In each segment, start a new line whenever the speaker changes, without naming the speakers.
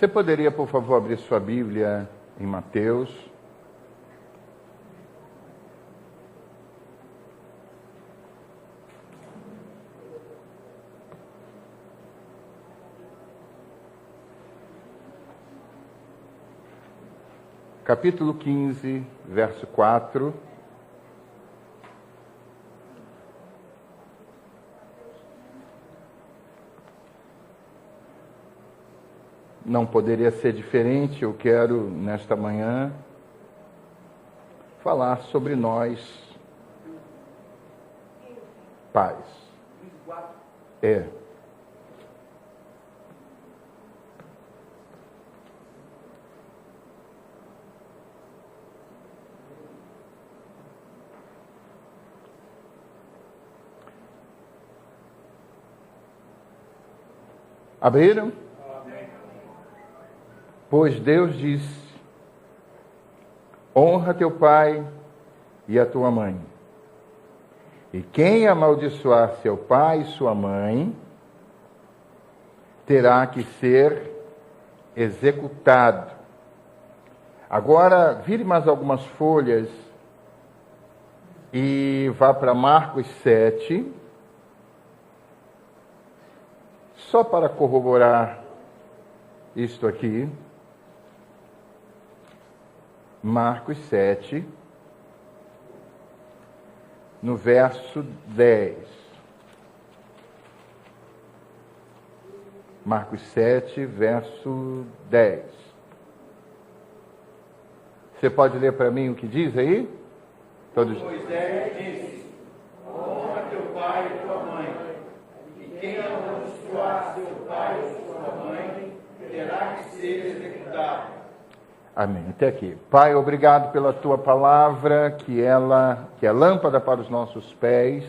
Você poderia, por favor, abrir sua Bíblia em Mateus? Capítulo 15, verso 4. Não poderia ser diferente. Eu quero, nesta manhã, falar sobre nós, pais. Abriram? Amém. Pois Deus disse: honra teu pai e a tua mãe. E quem amaldiçoar seu pai e sua mãe, terá que ser executado. Agora, vire mais algumas folhas e vá para Marcos 7. Só para corroborar isto aqui, Marcos 7, no verso 10. Marcos 7, verso 10. Você pode ler para mim o que diz aí? Todos.
Moisés disse: honra teu pai e tua mãe, e quem amaldiçoar seu pai ou sua mãe terá que ser executado.
Amém. Até aqui. Pai, obrigado pela tua palavra, que é lâmpada para os nossos pés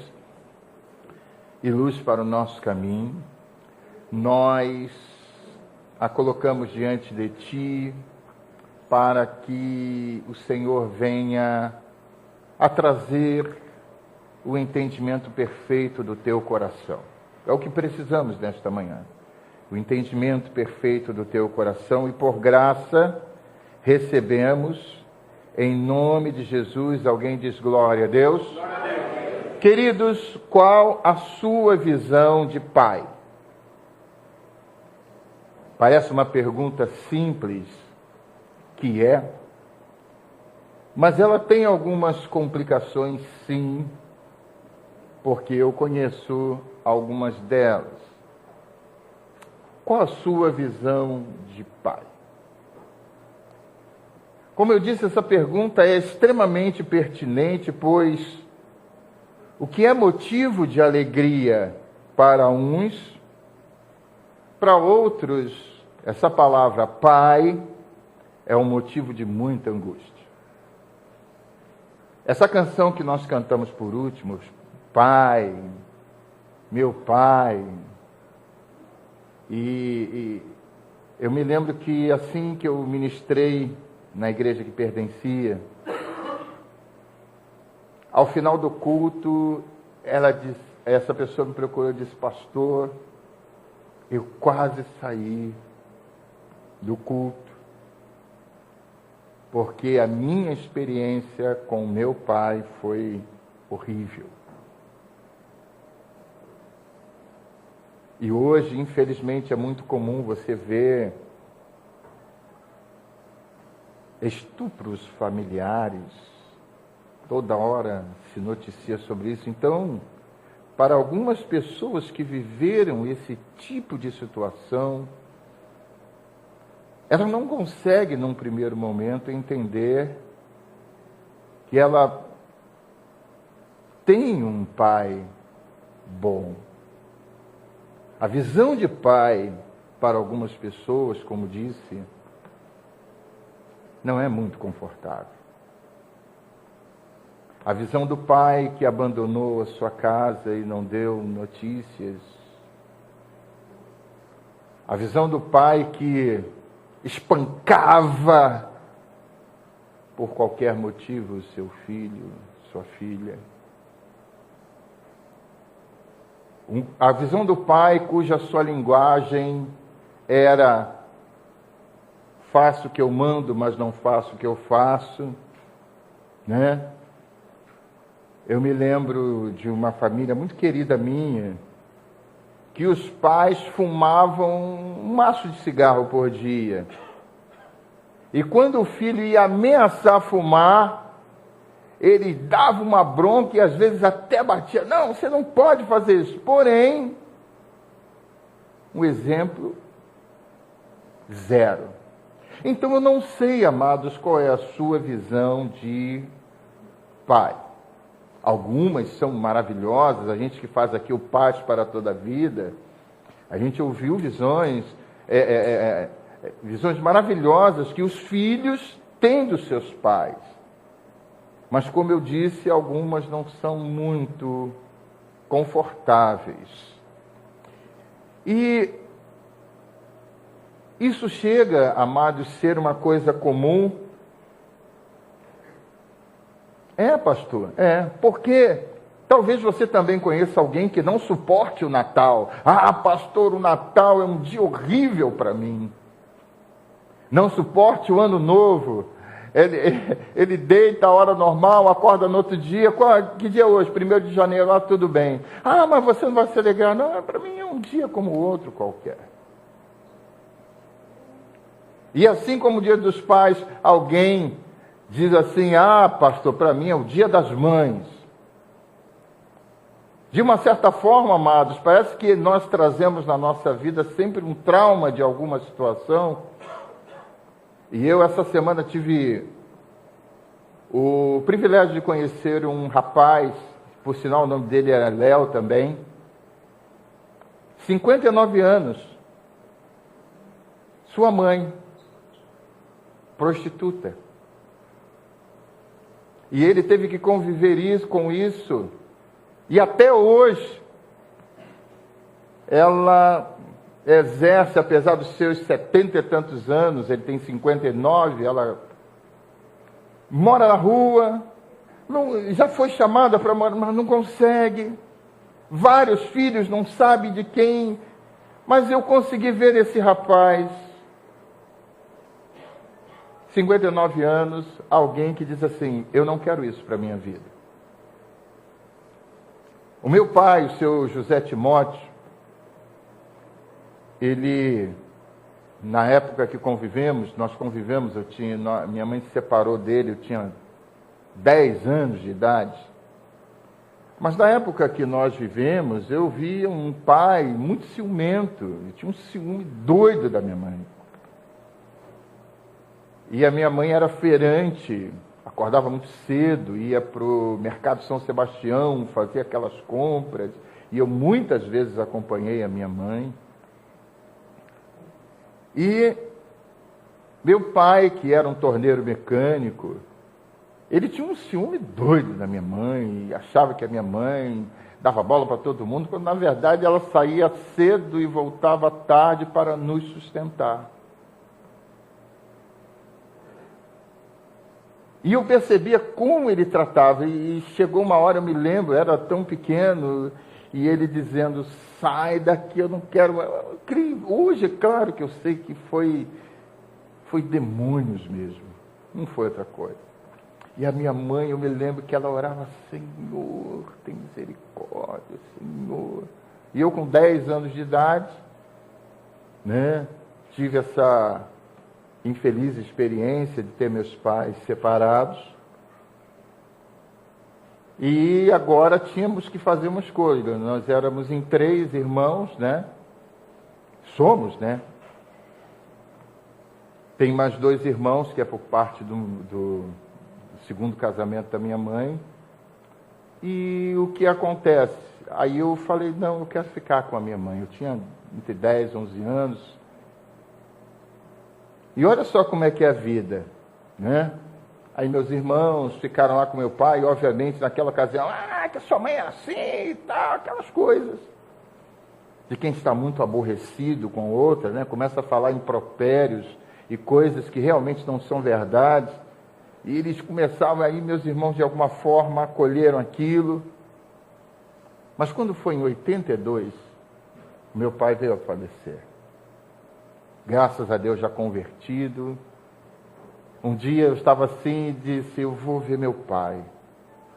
e luz para o nosso caminho. Nós a colocamos diante de ti para que o Senhor venha a trazer o entendimento perfeito do teu coração. É o que precisamos nesta manhã. O entendimento perfeito do teu coração, e por graça recebemos, em nome de Jesus. Alguém diz glória a Deus?
Glória a Deus.
Queridos, qual a sua visão de pai? Parece uma pergunta simples, que é, mas ela tem algumas complicações, sim, porque eu conheço algumas delas. Qual a sua visão de pai? Como eu disse, essa pergunta é extremamente pertinente, pois o que é motivo de alegria para uns, para outros, essa palavra pai é um motivo de muita angústia. Essa canção que nós cantamos por último, Pai, meu pai, e eu me lembro que assim que eu ministrei na igreja que pertencia, ao final do culto, essa pessoa me procurou e disse: pastor, eu quase saí do culto, porque a minha experiência com meu pai foi horrível. E hoje, infelizmente, é muito comum você ver estupros familiares, toda hora se noticia sobre isso. Então, para algumas pessoas que viveram esse tipo de situação, ela não consegue, num primeiro momento, entender que ela tem um pai bom. A visão de pai, para algumas pessoas, como disse, não é muito confortável. A visão do pai que abandonou a sua casa e não deu notícias. A visão do pai que espancava por qualquer motivo seu filho, sua filha. A visão do pai cuja sua linguagem era faço o que eu mando, mas não faço o que eu faço, né? Eu me lembro de uma família muito querida minha, que os pais fumavam um maço de cigarro por dia. E quando o filho ia ameaçar fumar, ele dava uma bronca e às vezes até batia. Não, você não pode fazer isso. Porém, um exemplo, zero. Então eu não sei, amados, qual é a sua visão de pai. Algumas são maravilhosas, a gente que faz aqui o Paz para toda a Vida, a gente ouviu visões maravilhosas que os filhos têm dos seus pais. Mas, como eu disse, algumas não são muito confortáveis. E isso chega, amados, a ser uma coisa comum. Pastor, porque talvez você também conheça alguém que não suporte o Natal. Pastor, o Natal é um dia horrível para mim. Não suporte o Ano Novo. Ele deita a hora normal, acorda no outro dia. Que dia é hoje? 1º de janeiro, tudo bem. Mas você não vai se alegrar. Não, para mim é um dia como o outro qualquer. E assim como o Dia dos Pais, alguém diz assim, pastor, para mim é o Dia das Mães. De uma certa forma, amados, parece que nós trazemos na nossa vida sempre um trauma de alguma situação. E eu, essa semana, tive o privilégio de conhecer um rapaz, por sinal o nome dele era Léo também, 59 anos, sua mãe, prostituta. E ele teve que conviver com isso. E até hoje, ela exerce, apesar dos seus 70 e tantos anos, ele tem 59, ela mora na rua, já foi chamada para morar, mas não consegue. Vários filhos, não sabe de quem. Mas eu consegui ver esse rapaz, 59 anos, alguém que diz assim, eu não quero isso para a minha vida. O meu pai, o seu José Timóteo, ele, na época que nós convivemos, minha mãe se separou dele, eu tinha 10 anos de idade. Mas na época que nós vivemos, eu via um pai muito ciumento, ele tinha um ciúme doido da minha mãe. E a minha mãe era feirante, acordava muito cedo, ia para o Mercado São Sebastião, fazia aquelas compras, e eu muitas vezes acompanhei a minha mãe. E meu pai, que era um torneiro mecânico, ele tinha um ciúme doido da minha mãe, e achava que a minha mãe dava bola para todo mundo, quando na verdade ela saía cedo e voltava tarde para nos sustentar. E eu percebia como ele tratava, e chegou uma hora, eu me lembro, era tão pequeno, e ele dizendo, sai daqui, eu não quero. Hoje, é claro que eu sei que foi demônios mesmo, não foi outra coisa. E a minha mãe, eu me lembro que ela orava, Senhor, tem misericórdia, Senhor. E eu com 10 anos de idade, né, tive essa infeliz experiência de ter meus pais separados. E agora tínhamos que fazer uma escolha. Nós éramos em 3 irmãos, né? Somos, né? Tem mais 2 irmãos, que é por parte do segundo casamento da minha mãe. E o que acontece? Aí eu falei, não, eu quero ficar com a minha mãe. Eu tinha entre 10 e 11 anos. E olha só como é que é a vida, né? Aí meus irmãos ficaram lá com meu pai, e obviamente naquela ocasião, que a sua mãe é assim e tal, aquelas coisas. De quem está muito aborrecido com outra, né? Começa a falar impropérios e coisas que realmente não são verdades. E eles começavam aí, meus irmãos de alguma forma acolheram aquilo. Mas quando foi em 82, meu pai veio a falecer. Graças a Deus já convertido, Um dia eu estava assim e disse, eu vou ver meu pai.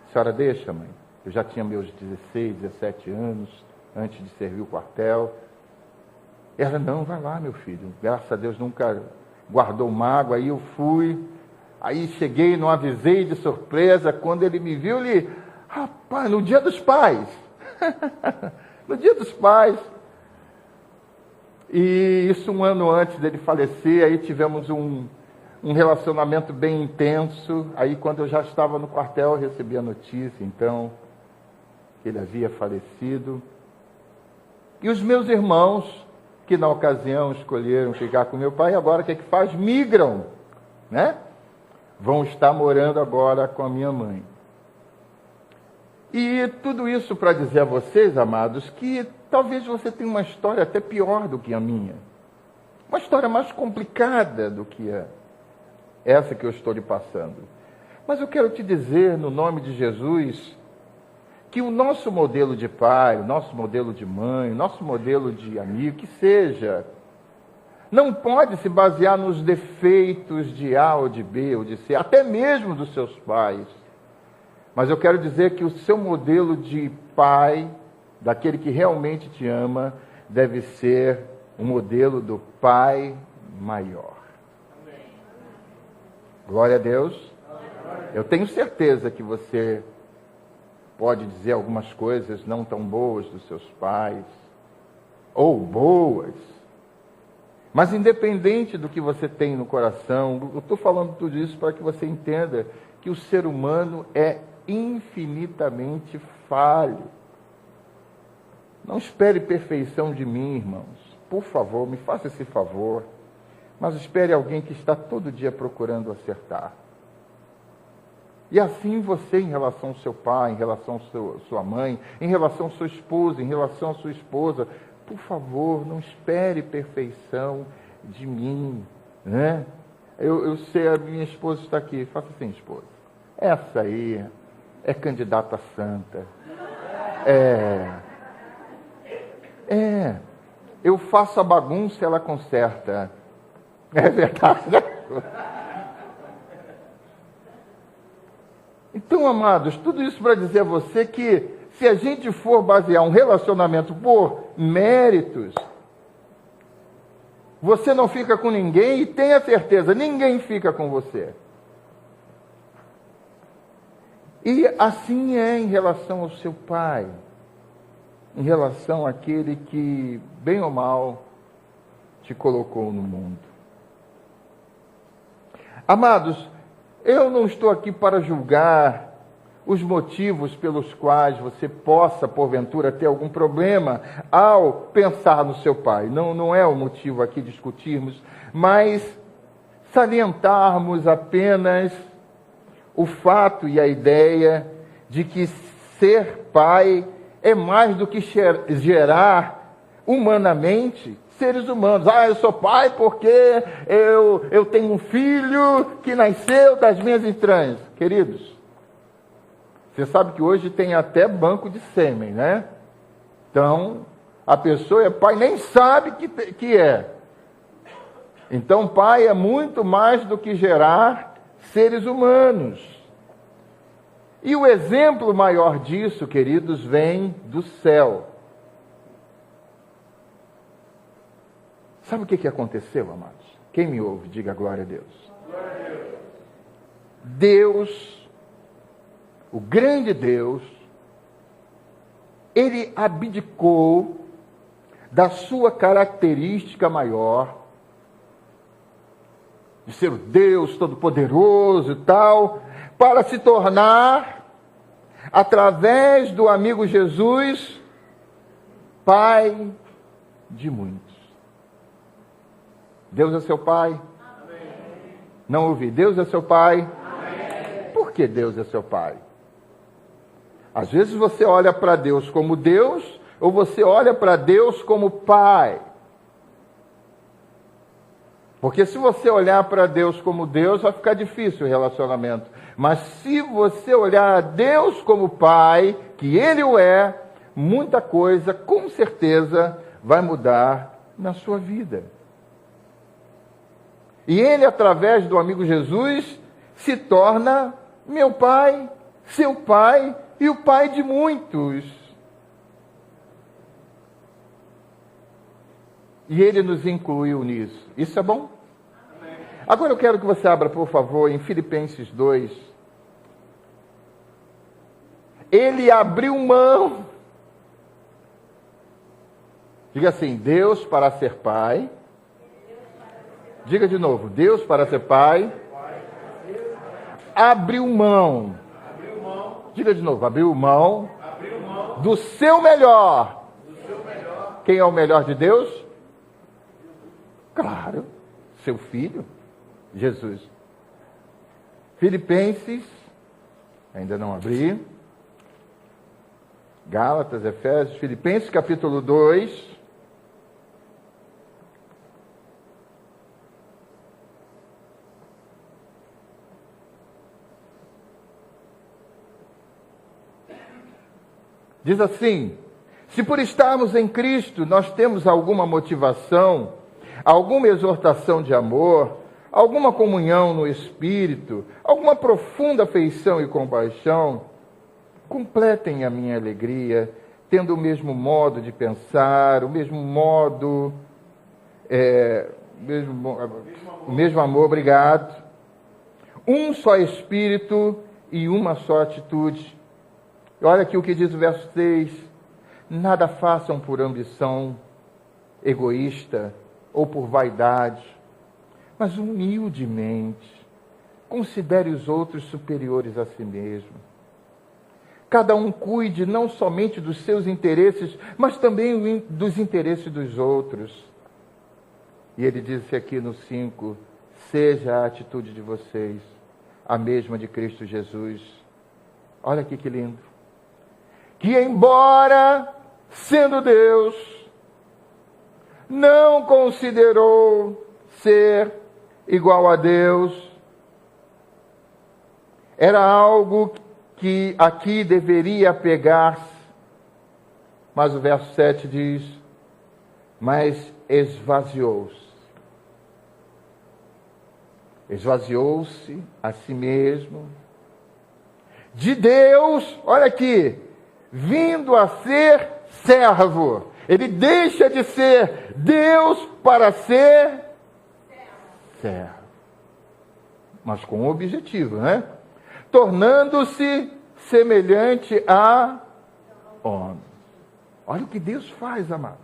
A senhora deixa, mãe? Eu já tinha meus 16, 17 anos, antes de servir o quartel. Ela, não, vai lá, meu filho. Graças a Deus nunca guardou mágoa. Aí eu fui. Aí cheguei, não avisei de surpresa. Quando ele me viu, ele... Rapaz, no dia dos pais. No dia dos pais. E isso 1 ano antes dele falecer. Aí tivemos um relacionamento bem intenso. Aí quando eu já estava no quartel, eu recebi a notícia, então, que ele havia falecido. E os meus irmãos, que na ocasião escolheram ficar com meu pai, agora o que é que faz? Migram, né? Vão estar morando agora com a minha mãe. E tudo isso para dizer a vocês, amados, que talvez você tenha uma história até pior do que a minha. Uma história mais complicada do que essa que eu estou lhe passando. Mas eu quero te dizer, no nome de Jesus, que o nosso modelo de pai, o nosso modelo de mãe, o nosso modelo de amigo, que seja, não pode se basear nos defeitos de A ou de B ou de C, até mesmo dos seus pais. Mas eu quero dizer que o seu modelo de pai, daquele que realmente te ama, deve ser o modelo do pai maior. Amém. Glória a Deus. Amém. Eu tenho certeza que você pode dizer algumas coisas não tão boas dos seus pais, ou boas, mas independente do que você tem no coração, eu estou falando tudo isso para que você entenda que o ser humano é infinitamente falho. Não espere perfeição de mim, irmãos. Por favor, me faça esse favor. Mas espere alguém que está todo dia procurando acertar. E assim você, em relação ao seu pai, em relação à sua mãe, em relação à sua esposa, em relação à sua esposa, por favor, não espere perfeição de mim, né? Eu sei, a minha esposa está aqui. Faça assim, esposa. Essa aí é candidata santa. Eu faço a bagunça, ela conserta. É verdade, né? Então, amados, tudo isso para dizer a você que se a gente for basear um relacionamento por méritos, você não fica com ninguém e tenha certeza, ninguém fica com você. E assim é em relação ao seu pai, em relação àquele que, bem ou mal, te colocou no mundo. Amados, eu não estou aqui para julgar os motivos pelos quais você possa, porventura, ter algum problema ao pensar no seu pai. Não é o motivo aqui discutirmos, mas salientarmos apenas o fato e a ideia de que ser pai é mais do que gerar humanamente seres humanos. Eu sou pai porque eu tenho um filho que nasceu das minhas entranhas. Queridos, você sabe que hoje tem até banco de sêmen, né? Então, a pessoa é pai, nem sabe que é. Então, pai é muito mais do que gerar seres humanos. E o exemplo maior disso, queridos, vem do céu. Sabe o que aconteceu, amados? Quem me ouve, diga glória a Deus. Glória a Deus. Deus, o grande Deus, ele abdicou da sua característica maior, de ser o Deus Todo-Poderoso e tal, para se tornar, através do amigo Jesus, Pai de muitos. Deus é seu Pai? Amém. Não ouvi. Deus é seu Pai? Amém. Por que Deus é seu Pai? Às vezes você olha para Deus como Deus, ou você olha para Deus como Pai. Porque se você olhar para Deus como Deus, vai ficar difícil o relacionamento. Mas se você olhar a Deus como Pai, que Ele o é, muita coisa, com certeza, vai mudar na sua vida. E ele, através do amigo Jesus, se torna meu pai, seu pai e o pai de muitos. E ele nos incluiu nisso. Isso é bom? Amém. Agora eu quero que você abra, por favor, em Filipenses 2. Ele abriu mão. Diga assim, Deus para ser pai. Diga de novo, Deus para ser pai. Abriu mão. Diga de novo, abriu mão do seu melhor. Quem é o melhor de Deus? Claro, seu filho, Jesus. Filipenses, ainda não abri. Gálatas, Efésios, Filipenses capítulo 2. Diz assim: se por estarmos em Cristo nós temos alguma motivação, alguma exortação de amor, alguma comunhão no Espírito, alguma profunda afeição e compaixão, completem a minha alegria, tendo o mesmo modo de pensar, o mesmo modo, o mesmo amor, obrigado, um só Espírito e uma só atitude. Olha aqui o que diz o verso 6, nada façam por ambição egoísta, ou por vaidade, mas humildemente considere os outros superiores a si mesmo. Cada um cuide não somente dos seus interesses, mas também dos interesses dos outros. E ele disse aqui no 5, seja a atitude de vocês a mesma de Cristo Jesus. Olha aqui que lindo. Que embora sendo Deus, não considerou ser igual a Deus. Era algo que aqui deveria pegar-se. Mas o verso 7 diz, mas esvaziou-se. Esvaziou-se a si mesmo. De Deus, olha aqui, vindo a ser servo. Ele deixa de ser Deus para ser servo. Mas com um objetivo, né? Tornando-se semelhante a homem. Olha o que Deus faz, amados.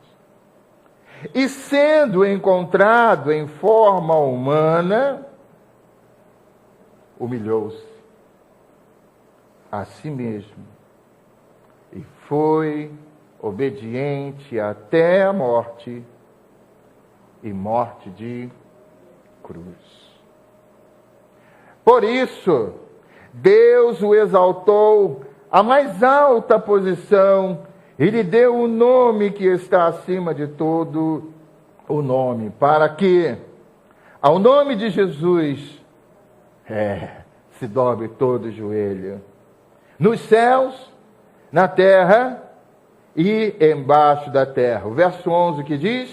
E sendo encontrado em forma humana, humilhou-se a si mesmo e foi obediente até a morte, e morte de cruz. Por isso, Deus o exaltou à mais alta posição e lhe deu o nome que está acima de todo o nome, para que, ao nome de Jesus, se dobre todo o joelho, nos céus, na terra e embaixo da terra. O verso 11 que diz: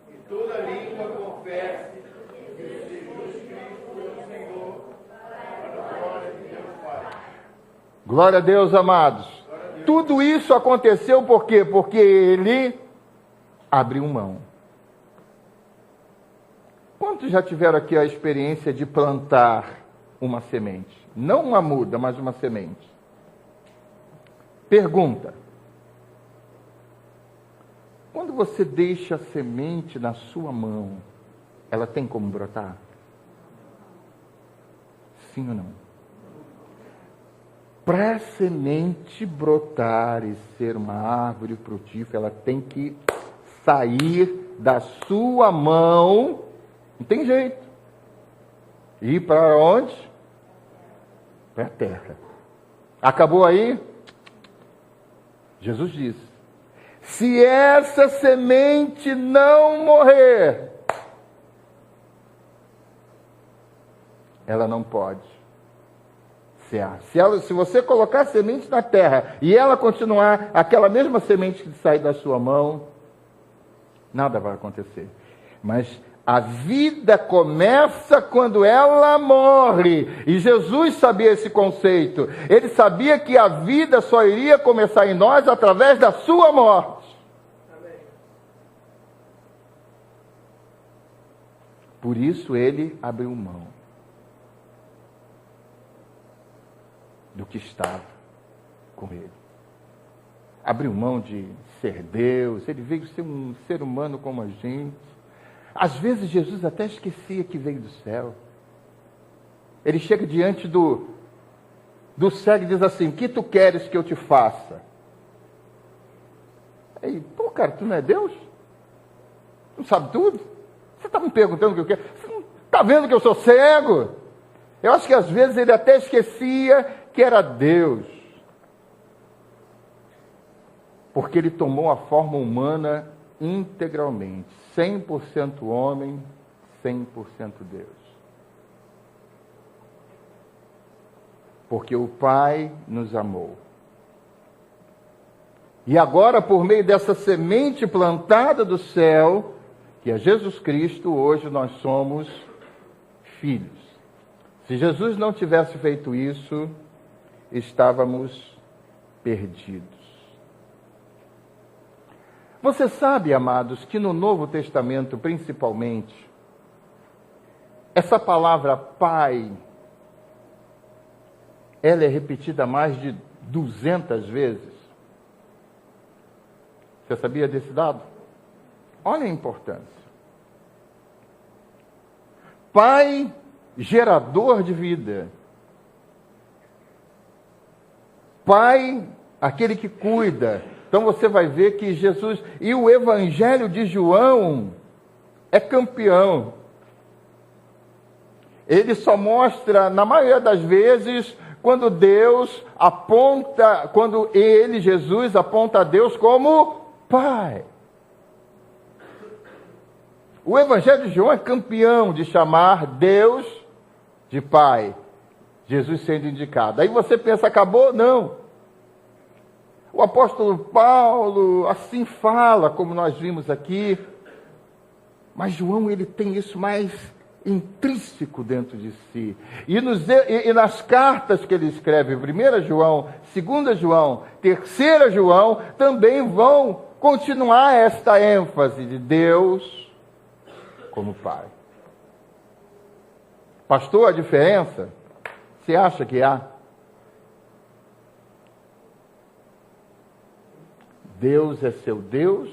e toda língua confesse que Jesus Cristo é o Senhor, para a glória de Deus Pai.
Glória a Deus, amados. Tudo isso aconteceu por quê? Porque ele abriu mão. Quantos já tiveram aqui a experiência de plantar uma semente? Não uma muda, mas uma semente. Pergunta: quando você deixa a semente na sua mão, ela tem como brotar? Sim ou não? Para a semente brotar e ser uma árvore frutífera, ela tem que sair da sua mão. Não tem jeito. Ir para onde? Para a terra. Acabou aí? Jesus disse: se essa semente não morrer, ela não pode cear. Se você colocar a semente na terra e ela continuar aquela mesma semente que sai da sua mão, nada vai acontecer. Mas A vida começa quando ela morre. E Jesus sabia esse conceito. Ele sabia que a vida só iria começar em nós através da sua morte. Por isso ele abriu mão do que estava com ele. Abriu mão de ser Deus. Ele veio ser um ser humano como a gente. Às vezes Jesus até esquecia que veio do céu. Ele chega diante do cego e diz assim: o que tu queres que eu te faça? Aí, pô, cara, tu não é Deus? Tu não sabe tudo? Você está me perguntando o que eu quero? Você não está vendo que eu sou cego? Eu acho que às vezes ele até esquecia que era Deus. Porque ele tomou a forma humana integralmente. 100% homem, 100% Deus. Porque o Pai nos amou. E agora, por meio dessa semente plantada do céu, que é Jesus Cristo, hoje nós somos filhos. Se Jesus não tivesse feito isso, estávamos perdidos. Você sabe, amados, que no Novo Testamento, principalmente, essa palavra Pai, ela é repetida mais de 200 vezes. Você sabia desse dado? Olha a importância. Pai, gerador de vida. Pai, aquele que cuida. Então você vai ver que Jesus... E o Evangelho de João é campeão. Ele só mostra, na maioria das vezes, quando Deus aponta... Quando ele, Jesus, aponta a Deus como Pai. O Evangelho de João é campeão de chamar Deus de Pai. Jesus sendo indicado. Aí você pensa, acabou? Não. O apóstolo Paulo assim fala, como nós vimos aqui, mas João ele tem isso mais intrínseco dentro de si. E nas cartas que ele escreve, 1 João, 2 João, 3 João, também vão continuar esta ênfase de Deus como Pai. Pastor, a diferença? Você acha que há? Deus é seu Deus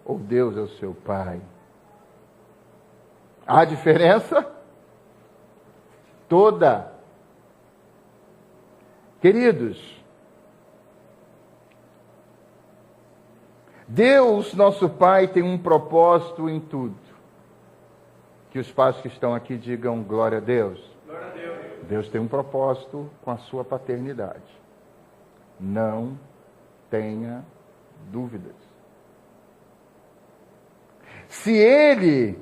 ou Deus é o seu Pai? Há diferença? Toda. Queridos, Deus, nosso Pai, tem um propósito em tudo. Que os pais que estão aqui digam glória a Deus.
Glória a Deus.
Deus tem um propósito com a sua paternidade. Não tenha dúvidas. Se Ele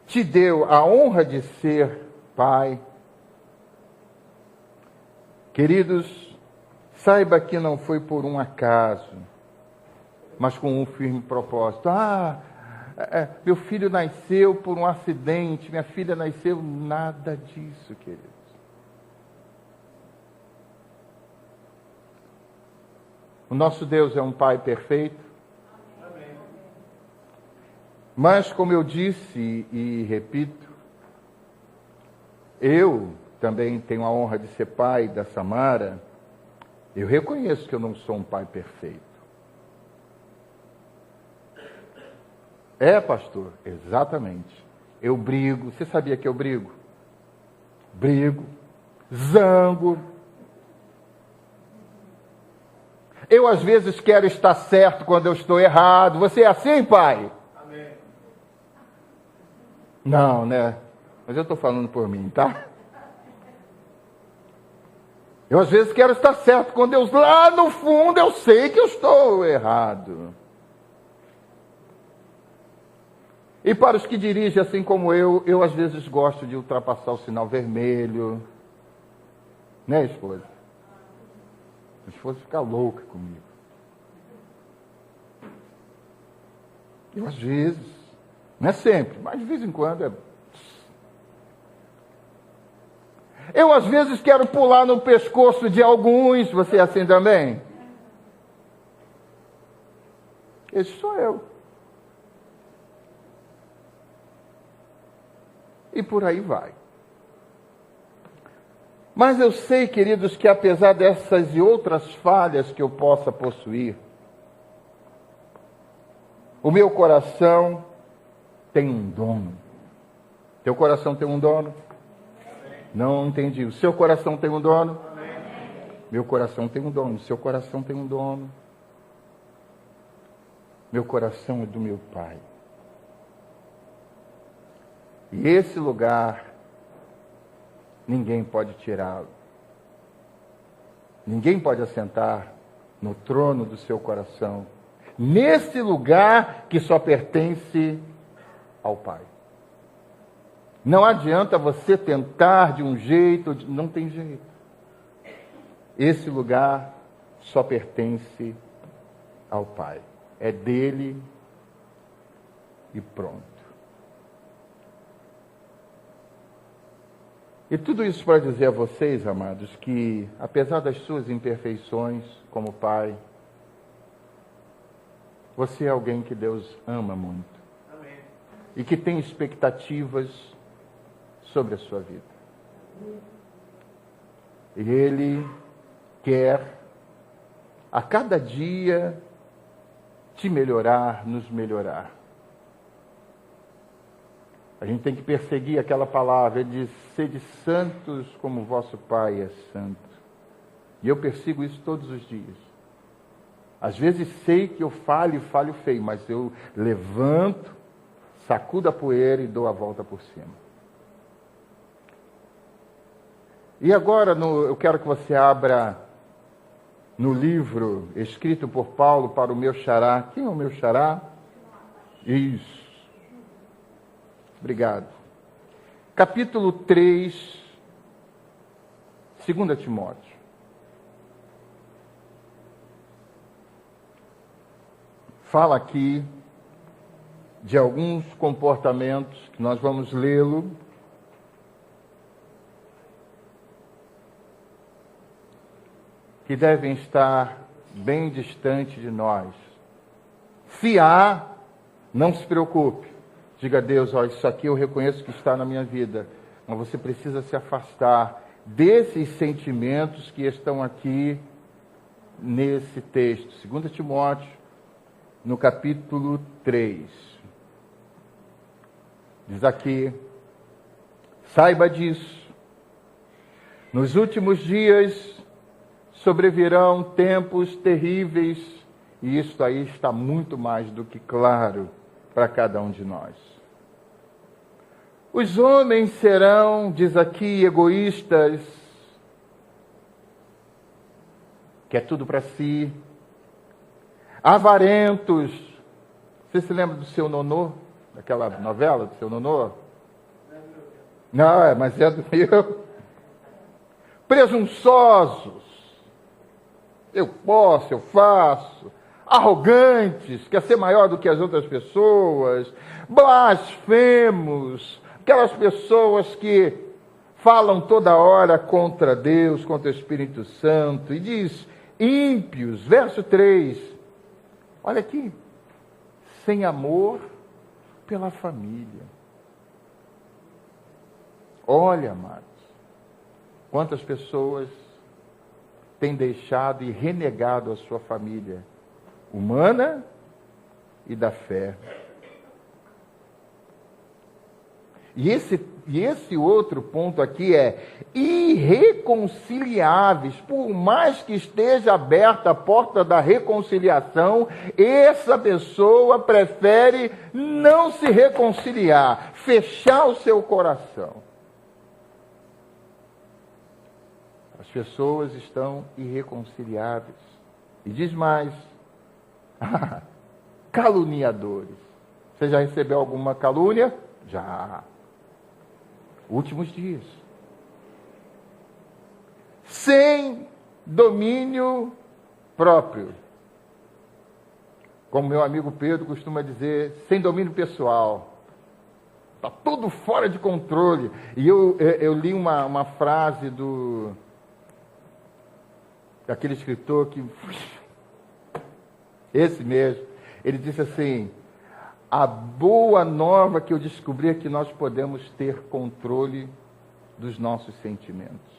te deu a honra de ser pai, queridos, saiba que não foi por um acaso, mas com um firme propósito. Meu filho nasceu por um acidente, minha filha nasceu, nada disso, queridos. O nosso Deus é um Pai perfeito. Amém. Mas, como eu disse e repito, eu também tenho a honra de ser pai da Samara. Eu reconheço que eu não sou um pai perfeito. É, pastor? Exatamente. Eu brigo. Você sabia que eu brigo? Brigo. Zango. Eu, às vezes, quero estar certo quando eu estou errado. Você é assim, pai?
Amém.
Não, né? Mas eu estou falando por mim, tá? Eu, às vezes, quero estar certo quando eu, lá no fundo, eu sei que eu estou errado. E para os que dirigem assim como eu, às vezes, gosto de ultrapassar o sinal vermelho. Né, esposa? A esposa fica louca comigo. Eu, às vezes, Não é sempre, mas de vez em quando é. Eu, às vezes, quero pular no pescoço de alguns. Você é assim também? Esse sou eu. E por aí vai. Mas eu sei, queridos, que apesar dessas e outras falhas que eu possa possuir, o meu coração tem um dono. Teu coração tem um dono? Não entendi. O seu coração tem um dono? Meu coração tem um dono. O seu coração tem um dono. Meu coração é do meu Pai. E esse lugar, ninguém pode tirá-lo. Ninguém pode assentar no trono do seu coração, nesse lugar que só pertence ao Pai. Não adianta você tentar de um jeito, não tem jeito. Esse lugar só pertence ao Pai. É dele e pronto. E tudo isso para dizer a vocês, amados, que apesar das suas imperfeições como pai, você é alguém que Deus ama muito. Amém. E que tem expectativas sobre a sua vida. E Ele quer a cada dia te melhorar, nos melhorar. A gente tem que perseguir aquela palavra, ele diz, sede santos como vosso Pai é santo. E eu persigo isso todos os dias. Às vezes sei que eu falho feio, mas eu levanto, sacudo a poeira e dou a volta por cima. E agora eu quero que você abra no livro escrito por Paulo para o meu xará. Quem é o meu xará? Isso. Obrigado. Capítulo 3, 2 Timóteo. Fala aqui de alguns comportamentos que nós vamos lê-lo. Que devem estar bem distante de nós. Se há, não se preocupe. Diga a Deus, ó, isso aqui eu reconheço que está na minha vida, mas você precisa se afastar desses sentimentos que estão aqui nesse texto. 2 Timóteo, no capítulo 3. Diz aqui, saiba disso. Nos últimos dias sobrevirão tempos terríveis, e isso aí está muito mais do que claro para cada um de nós. Os homens serão, diz aqui, egoístas, quer tudo para si, avarentos. Você se lembra do Seu Nonô? Daquela novela do Seu Nonô? Não, mas é do meu. Presunçosos. Eu posso, eu faço. Arrogantes, quer ser maior do que as outras pessoas, blasfemos, aquelas pessoas que falam toda hora contra Deus, contra o Espírito Santo, e diz, ímpios, verso 3, olha aqui, sem amor pela família. Olha, amados, quantas pessoas têm deixado e renegado a sua família humana e da fé. E esse outro ponto aqui é irreconciliáveis. Por mais que esteja aberta a porta da reconciliação, essa pessoa prefere não se reconciliar, fechar o seu coração. As pessoas estão irreconciliáveis. E diz mais, caluniadores. Você já recebeu alguma calúnia? Já. Últimos dias. Sem domínio próprio. Como meu amigo Pedro costuma dizer, sem domínio pessoal. está tudo fora de controle. E eu li uma frase daquele escritor que... Esse mesmo. Ele disse assim: a boa nova que eu descobri é que nós podemos ter controle dos nossos sentimentos.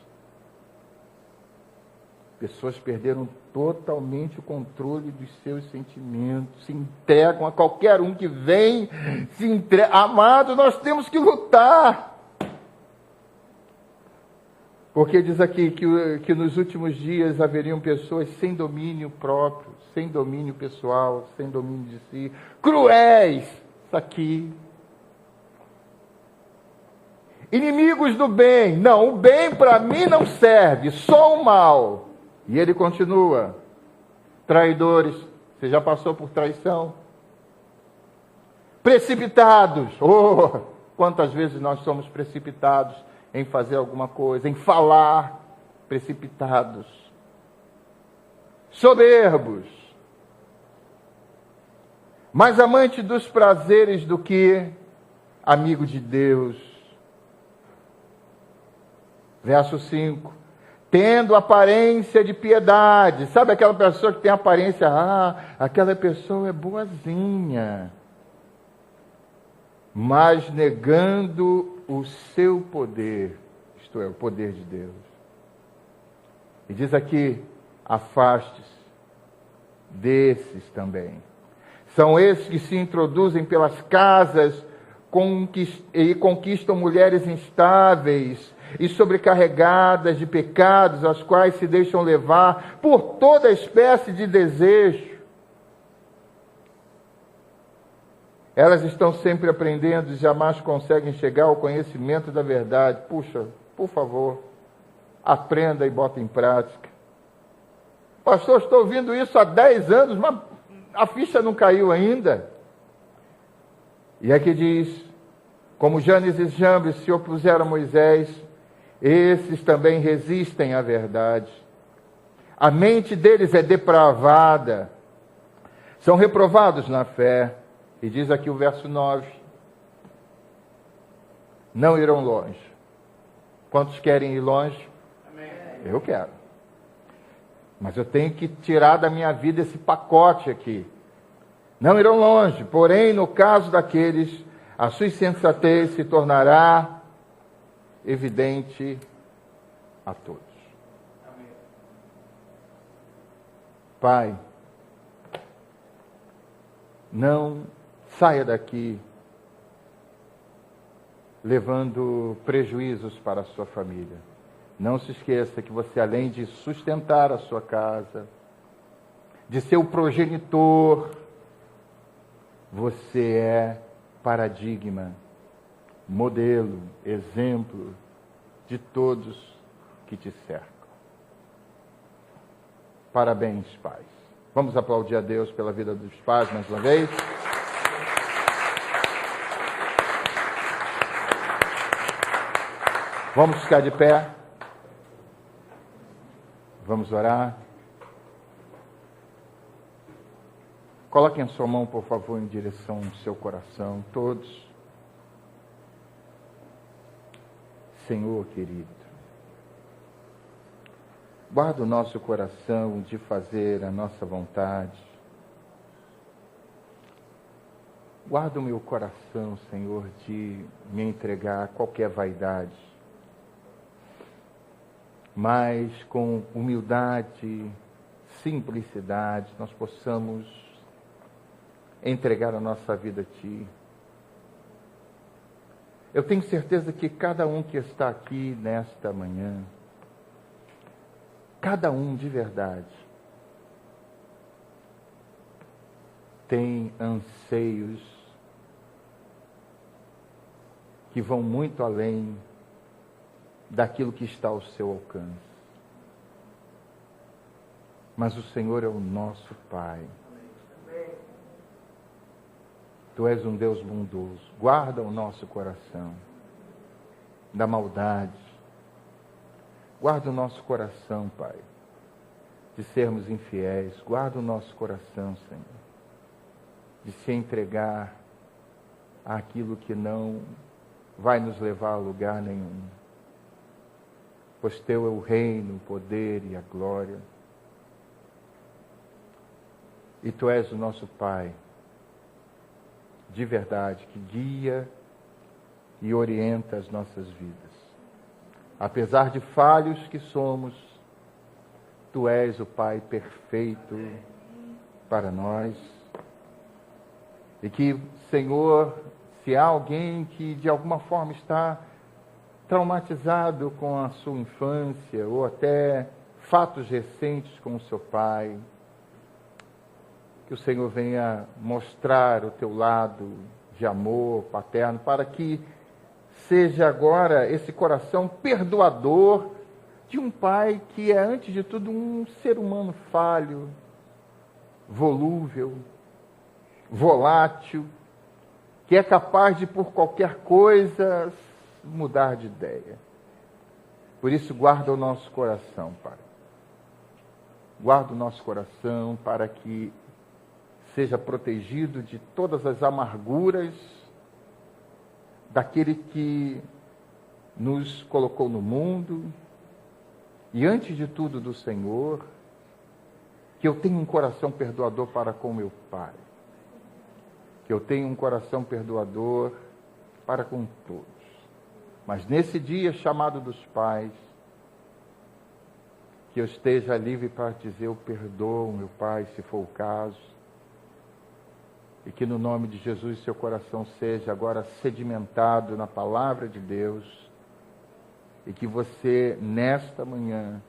Pessoas perderam totalmente o controle dos seus sentimentos, se entregam a qualquer um que vem, se entrega. Amado, nós temos que lutar. Porque diz aqui que nos últimos dias haveriam pessoas sem domínio próprio, sem domínio pessoal, sem domínio de si, cruéis, isso aqui. Inimigos do bem. Não, o bem para mim não serve, só o mal. E ele continua: traidores. Você já passou por traição? Precipitados. Oh, quantas vezes nós somos precipitados em fazer alguma coisa, em falar, precipitados. Soberbos. Mais amante dos prazeres do que amigo de Deus. Verso 5. Tendo aparência de piedade. Sabe aquela pessoa que tem aparência, aquela pessoa é boazinha. Mas negando o seu poder, isto é, o poder de Deus. E diz aqui: afaste-se desses também. São esses que se introduzem pelas casas e conquistam mulheres instáveis e sobrecarregadas de pecados, as quais se deixam levar por toda espécie de desejo. Elas estão sempre aprendendo e jamais conseguem chegar ao conhecimento da verdade. Puxa, por favor, aprenda e bota em prática. Pastor, estou ouvindo isso há 10 anos, mas a ficha não caiu ainda. E aqui diz: como Janes e Jambres se opuseram a Moisés, esses também resistem à verdade. A mente deles é depravada. São reprovados na fé. E diz aqui o verso 9. Não irão longe. Quantos querem ir longe? Amém. Eu quero. Mas eu tenho que tirar da minha vida esse pacote aqui. Não irão longe. Porém, no caso daqueles, a sua insensatez se tornará evidente a todos. Amém. Pai, não saia daqui levando prejuízos para a sua família. Não se esqueça que você, além de sustentar a sua casa, de ser o progenitor, você é paradigma, modelo, exemplo de todos que te cercam. Parabéns, pais. Vamos aplaudir a Deus pela vida dos pais mais uma vez. Vamos ficar de pé. Vamos orar. Coloquem a sua mão, por favor, em direção ao seu coração, todos. Senhor querido, guarda o nosso coração de fazer a nossa vontade. Guarda o meu coração, Senhor, de me entregar a qualquer vaidade, mas com humildade, simplicidade, nós possamos entregar a nossa vida a Ti. Eu tenho certeza que cada um que está aqui nesta manhã, cada um de verdade, tem anseios que vão muito além daquilo que está ao seu alcance. Mas o Senhor é o nosso Pai. Tu és um Deus bondoso. Guarda o nosso coração da maldade. Guarda o nosso coração, Pai, de sermos infiéis. Guarda o nosso coração, Senhor, de se entregar àquilo que não vai nos levar a lugar nenhum. Pois teu é o reino, o poder e a glória. E tu és o nosso Pai, de verdade, que guia e orienta as nossas vidas. Apesar de falhos que somos, tu és o Pai perfeito para nós. E que, Senhor, se há alguém que de alguma forma está traumatizado com a sua infância, ou até fatos recentes com o seu pai, que o Senhor venha mostrar o teu lado de amor paterno, para que seja agora esse coração perdoador de um pai que é, antes de tudo, um ser humano falho, volúvel, volátil, que é capaz de, por qualquer coisa, mudar de ideia. Por isso, guarda o nosso coração, Pai. Guarda o nosso coração para que seja protegido de todas as amarguras daquele que nos colocou no mundo e, antes de tudo, do Senhor, que eu tenha um coração perdoador para com meu Pai, que eu tenha um coração perdoador para com todos. Mas nesse dia chamado dos pais, que eu esteja livre para dizer: eu perdoo, meu Pai, se for o caso, e que no nome de Jesus seu coração seja agora sedimentado na palavra de Deus, e que você, nesta manhã,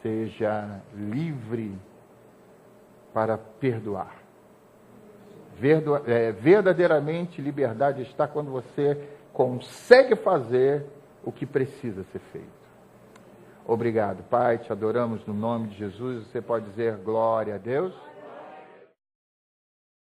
seja livre para perdoar. Verdadeiramente, liberdade está quando você consegue fazer o que precisa ser feito. Obrigado, Pai, te adoramos no nome de Jesus. Você pode dizer glória a Deus?